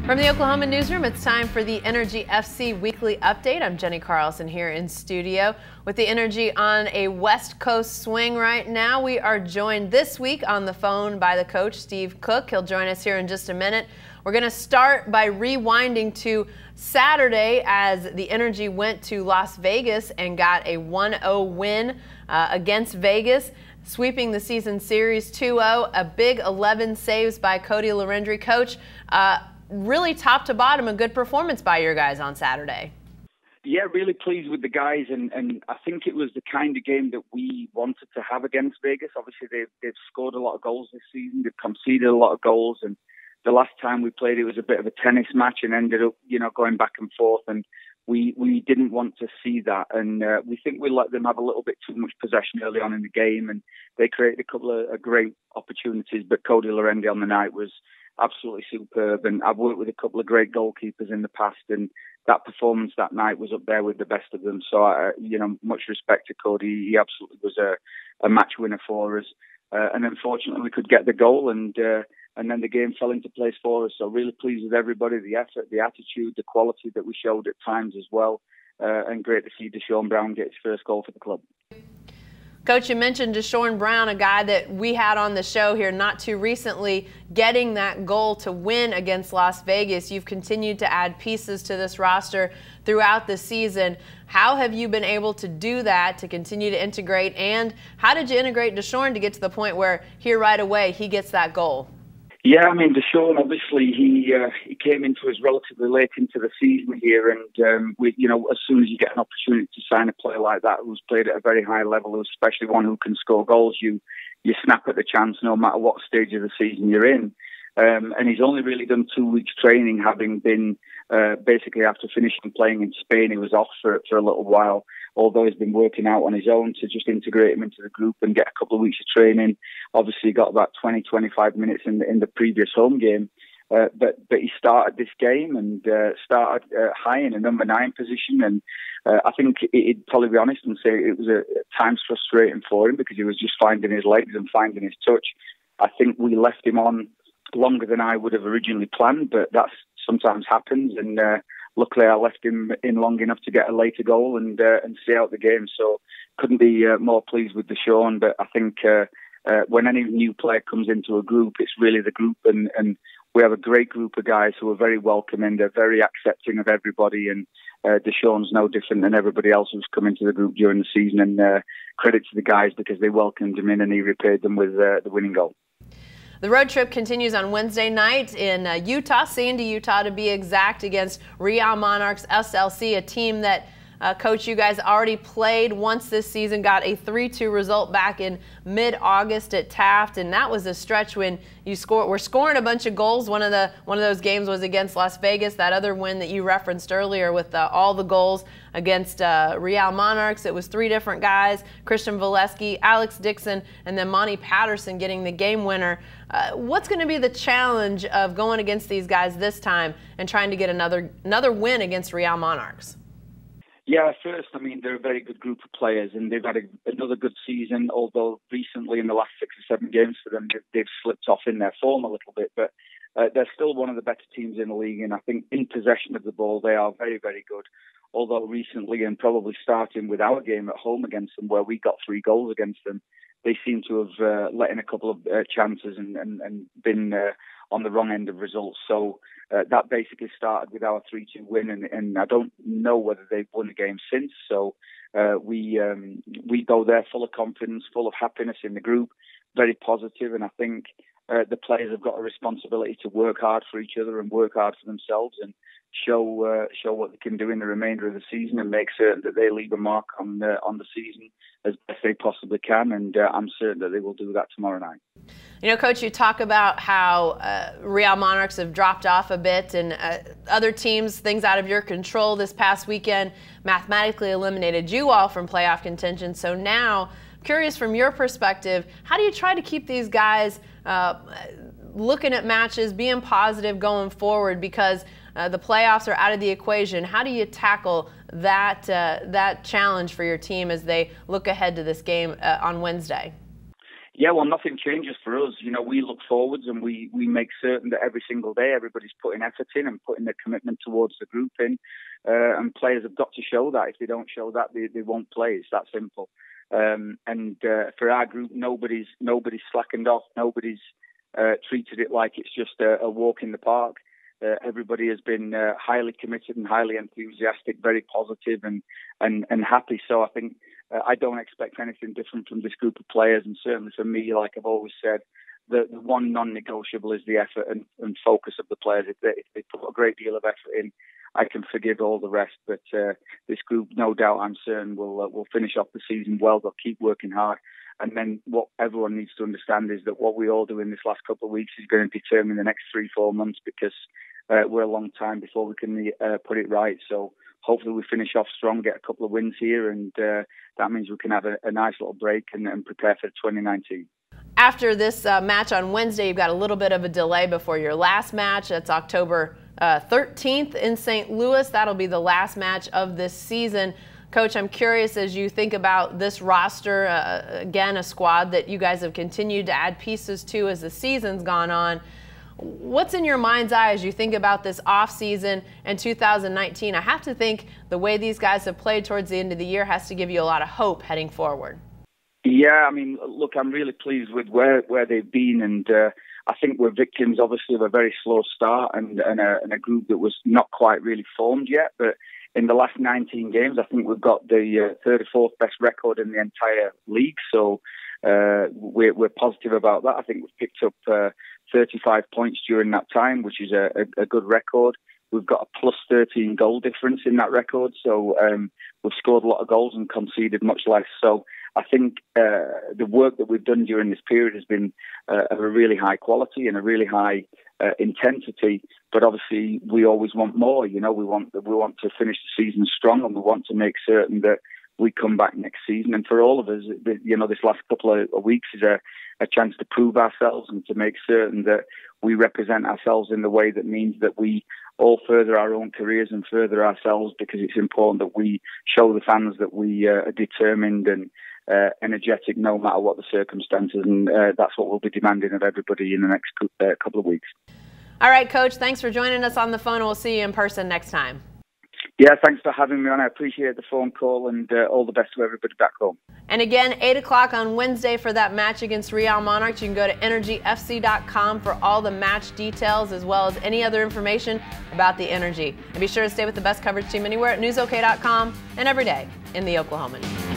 From the Oklahoman newsroom, it's time for the Energy FC Weekly Update. I'm Jenny Carlson here in studio with the Energy on a West Coast swing right now. We are joined this week on the phone by the coach, Steve Cooke. He'll join us here in just a minute. We're going to start by rewinding to Saturday as the Energy went to Las Vegas and got a 1-0 win against Vegas, sweeping the season series 2-0. A big 11 saves by Cody Larendry. Coach, really top to bottom, a good performance by your guys on Saturday. Yeah, really pleased with the guys, and I think it was the kind of game that we wanted to have against Vegas. Obviously, they've scored a lot of goals this season. They've conceded a lot of goals, and the last time we played, it was a bit of a tennis match and ended up, going back and forth, and we didn't want to see that, and we think we let them have a little bit too much possession early on in the game, and they created a couple of great opportunities, but Cody Larendry on the night was absolutely superb, and I've worked with a couple of great goalkeepers in the past, and that performance that night was up there with the best of them. So, much respect to Cody. He absolutely was a match winner for us, and unfortunately we could get the goal, and then the game fell into place for us. So really pleased with everybody, the effort, the attitude, the quality that we showed at times as well, and great to see Deshaun Brown get his first goal for the club. Coach, you mentioned Deshaun Brown, a guy that we had on the show here not too recently, getting that goal to win against Las Vegas. You've continued to add pieces to this roster throughout the season. How have you been able to do that, to continue to integrate, and how did you integrate Deshaun to get to the point where here right away he gets that goal? Yeah, Deshaun, obviously, he came into us relatively late into the season here, and as soon as you get an opportunity to sign a player like that who's played at a very high level, especially one who can score goals, you snap at the chance no matter what stage of the season you're in. And he's only really done 2 weeks training, having been basically after finishing playing in Spain, he was off for a little while, although he's been working out on his own to just integrate him into the group and get a couple of weeks of training. Obviously, he got about 20-25 minutes in the previous home game. But he started this game and started high in a number 9 position. And I think he'd probably be honest and say it was at times frustrating for him because he was just finding his legs and finding his touch. I think we left him on longer than I would have originally planned, but that sometimes happens. And luckily, I left him in long enough to get a later goal and see out the game. So couldn't be more pleased with Deshaun. But I think when any new player comes into a group, it's really the group, and we have a great group of guys who are very welcoming. They're very accepting of everybody, and Deshaun's no different than everybody else who's come into the group during the season. And credit to the guys because they welcomed him in and he repaid them with the winning goal. The road trip continues on Wednesday night in Utah, Sandy, Utah to be exact, against Real Monarchs SLC, a team that, Coach, you guys already played once this season, got a 3-2 result back in mid-August at Taft, and that was a stretch when you were scoring a bunch of goals. One of those games was against Las Vegas. That other win that you referenced earlier with all the goals against Real Monarchs, it was 3 different guys: Christian Valesky, Alex Dixon, and then Monty Patterson getting the game winner. What's going to be the challenge of going against these guys this time and trying to get another win against Real Monarchs? Yeah, first, they're a very good group of players, and they've had another good season, although recently in the last 6 or 7 games for them, they've slipped off in their form a little bit, but they're still one of the better teams in the league, and I think in possession of the ball, they are very, very good. Although recently, and probably starting with our game at home against them, where we got 3 goals against them, they seem to have let in a couple of chances and been on the wrong end of results. So that basically started with our 3-2 win, and I don't know whether they've won a game since. So we go there full of confidence, full of happiness in the group, very positive, and I think the players have got a responsibility to work hard for each other and work hard for themselves and show what they can do in the remainder of the season and make certain that they leave a mark on the season as best they possibly can, and I'm certain that they will do that tomorrow night. Coach, you talk about how Real Monarchs have dropped off a bit, and other teams, things out of your control this past weekend, mathematically eliminated you all from playoff contention. So now, curious from your perspective, how do you try to keep these guys looking at matches, being positive going forward, because the playoffs are out of the equation? How do you tackle that challenge for your team as they look ahead to this game on Wednesday? Yeah, well, nothing changes for us. You know, we look forwards and we make certain that every single day everybody's putting effort in and putting their commitment towards the group in. And players have got to show that. If they don't show that, they won't play. It's that simple. For our group, nobody's slackened off. Nobody's treated it like it's just a walk in the park. Everybody has been highly committed and highly enthusiastic, very positive and happy. So I think I don't expect anything different from this group of players. And certainly for me, like I've always said, the one non-negotiable is the effort and focus of the players. If they put a great deal of effort in, I can forgive all the rest. But this group, no doubt, I'm certain, will finish off the season well. They'll keep working hard. And then what everyone needs to understand is that what we all do in this last couple of weeks is going to determine the next 3-4 months, because we're a long time before we can put it right. So hopefully we finish off strong, get a couple of wins here, and that means we can have a nice little break and prepare for 2019. After this match on Wednesday, you've got a little bit of a delay before your last match. That's October 13th in St. Louis. That'll be the last match of this season. Coach, I'm curious, as you think about this roster, again, a squad that you guys have continued to add pieces to as the season's gone on. What's in your mind's eye as you think about this offseason and 2019? I have to think the way these guys have played towards the end of the year has to give you a lot of hope heading forward. Yeah, I mean, look, I'm really pleased with where they've been, and I think we're victims, obviously, of a very slow start and a group that was not quite really formed yet. But in the last 19 games, I think we've got the third or fourth best record in the entire league. So we're positive about that. I think we've picked up 35 points during that time, which is a good record. We've got a plus 13 goal difference in that record. So we've scored a lot of goals and conceded much less. So I think the work that we've done during this period has been of a really high quality and a really high intensity. But obviously, we always want more. You know, we want to finish the season strong, and we want to make certain that we come back next season. And for all of us, you know, this last couple of weeks is a chance to prove ourselves and to make certain that we represent ourselves in the way that means that we all further our own careers and further ourselves, because it's important that we show the fans that we are determined and energetic no matter what the circumstances, and that's what we'll be demanding of everybody in the next couple of weeks. All right, Coach, thanks for joining us on the phone. We'll see you in person next time. Yeah, thanks for having me on. I appreciate the phone call, and all the best to everybody back home. And again, 8 o'clock on Wednesday for that match against Real Monarchs. You can go to energyfc.com for all the match details as well as any other information about the Energy. And be sure to stay with the best coverage team anywhere at newsok.com and every day in the Oklahoman.